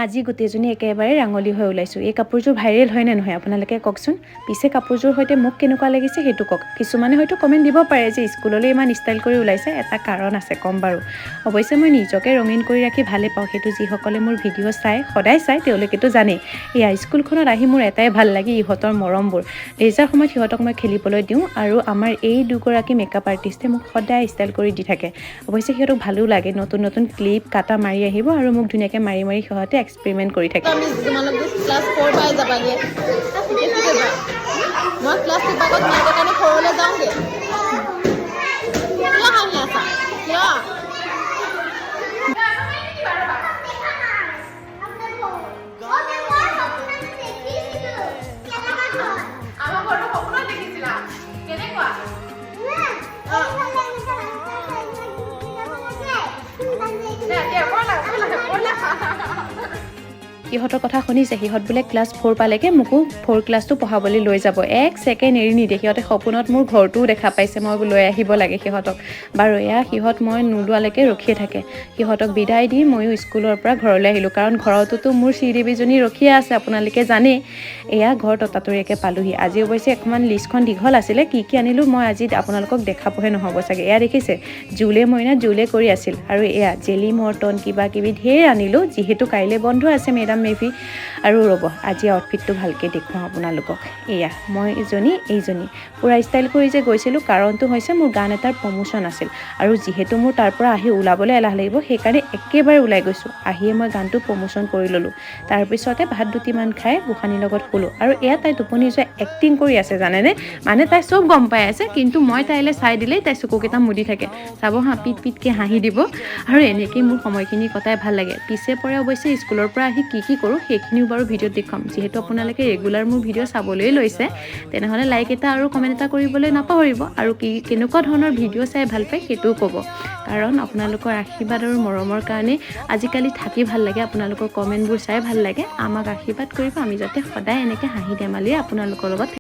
আজি গোটেইজনী একেবাৰে ৰাঙলী হৈ ওলাইছোঁ। এই কাপোৰযোৰ ভাইৰেল হয় নে নহয় আপোনালোকে কওকচোন। পিছে কাপোৰযোৰ সৈতে মোক কেনেকুৱা লাগিছে সেইটো কওক। কিছুমানে হয়তো কমেণ্ট দিব পাৰে যে স্কুললৈ ইমান ষ্টাইল কৰি ওলাইছে, এটা কাৰণ আছে ক'ম বাৰু। অৱশ্যে মই নিজকে ৰঙীন কৰি ৰাখি ভালেই পাওঁ, সেইটো যিসকলে মোৰ ভিডিঅ' চাই সদায় চাই তেওঁলোকেতো জানেই। এয়া স্কুলখনত আহি মোৰ এটাই ভাল লাগে, ইহঁতৰ মৰমবোৰ। লেজাৰ সময়ত সিহঁতক মই খেলিবলৈ দিওঁ আৰু আমাৰ এই দুগৰাকী মেকআপ আৰ্টিষ্টে মোক সদায় ষ্টাইল কৰি দি থাকে। অৱশ্যে সিহঁতক ভালো লাগে, নতুন নতুন ক্লিপ কাটা মাৰি আহিব আৰু মোক ধুনীয়াকৈ মাৰি মাৰি সিহঁতে এক্সপেৰিমেণ্ট কৰি থাকে। আমি তোমালোক ক্লাছ 4 পাই যাবাগে। মই ক্লাছ 2 পাগত তোমালোকৰ কাৰণে ঘৰলৈ যাওঁগে। কিয় হাঁহি আছা? কিয়? আমাৰ ঘৰটো সপোনত দেখিছিলা? কেনেকুৱা? সিহঁতৰ কথা শুনিছে, সিহঁত বোলে ক্লাছ 4 পালেগে, মোকো 4 ক্লাছটো পঢ়াবলৈ লৈ যাব। এক ছেকেণ্ড এৰি নিদিয়ে, সিহঁতে সপোনত মোৰ ঘৰটোও দেখা পাইছে, মই লৈ আহিব লাগে সিহঁতক। বাৰু এয়া সিহঁত মই নোলোৱালৈকে ৰখিয়ে থাকে। সিহঁতক বিদায় দি ময়ো স্কুলৰ পৰা ঘৰলৈ আহিলোঁ, কাৰণ ঘৰটোতো মোৰ শ্ৰীদেৱীজনী ৰখিয়ে আছে, আপোনালোকে জানেই। এয়া ঘৰ ততাতৰিয়াকৈ পালোহি। আজি অৱশ্যে অকণমান লিষ্টখন দীঘল আছিলে, কি কি আনিলোঁ মই আজি আপোনালোকক দেখাবহে নহ'ব চাগে। এয়া দেখিছে, জুলে মইনা জুলে কৰি আছিল, আৰু এয়া জেলি মৰ্টন কিবা কিবি ঢেৰ আনিলোঁ, যিহেতু কাইলৈ বন্ধ আছে মেডাম মেফি। আৰু ৰ'ব আজি আউটফিটটো ভালকৈ দেখুৱাওঁ আপোনালোকক। এয়া মই এইজনী পূৰা ষ্টাইল কৰি যে গৈছিলোঁ, কাৰণটো হৈছে মোৰ গান এটাৰ প্ৰমোশ্যন আছিল, আৰু যিহেতু মোৰ তাৰ পৰা আহি ওলাবলৈ এলাহ লাগিব, সেইকাৰণে একেবাৰে ওলাই গৈছোঁ। আহিয়ে মই গানটো প্ৰমোশ্যন কৰি ল'লোঁ। তাৰপিছতে ভাত দুটিমান খাই গোসানীৰ লগত শুলোঁ। আৰু এয়া তাই টোপনি যোৱা এক্টিং কৰি আছে জানেনে, মানে তাই চব গম পাই আছে, কিন্তু মই তাইলৈ চাই দিলেই তাই চকুকেইটা মুদি থাকে। চাব হা, পিট পিটকৈ হাঁহি দিব। আৰু এনেকেই মোৰ সময়খিনি কটাই ভাল লাগে। পিছে পৰে অৱশ্যে স্কুলৰ পৰা আহি কি কৰোঁ সেইখিনিও বাৰু ভিডিঅ'ত দেখুৱাম। যিহেতু আপোনালোকে ৰেগুলাৰ মোৰ ভিডিঅ' চাবলৈ লৈছে, তেনেহ'লে লাইক এটা আৰু কমেণ্ট এটা কৰিবলৈ নাপাহৰিব। আৰু কেনেকুৱা ধৰণৰ ভিডিঅ' চাই ভাল পায় সেইটোও ক'ব, কাৰণ আপোনালোকৰ আশীৰ্বাদ আৰু মৰমৰ কাৰণে আজিকালি থাকি ভাল লাগে। আপোনালোকৰ কমেণ্টবোৰ চাই ভাল লাগে। আমাক আশীৰ্বাদ কৰিব, আমি যাতে সদায় এনেকৈ হাঁহি ধেমালিৰে আপোনালোকৰ লগত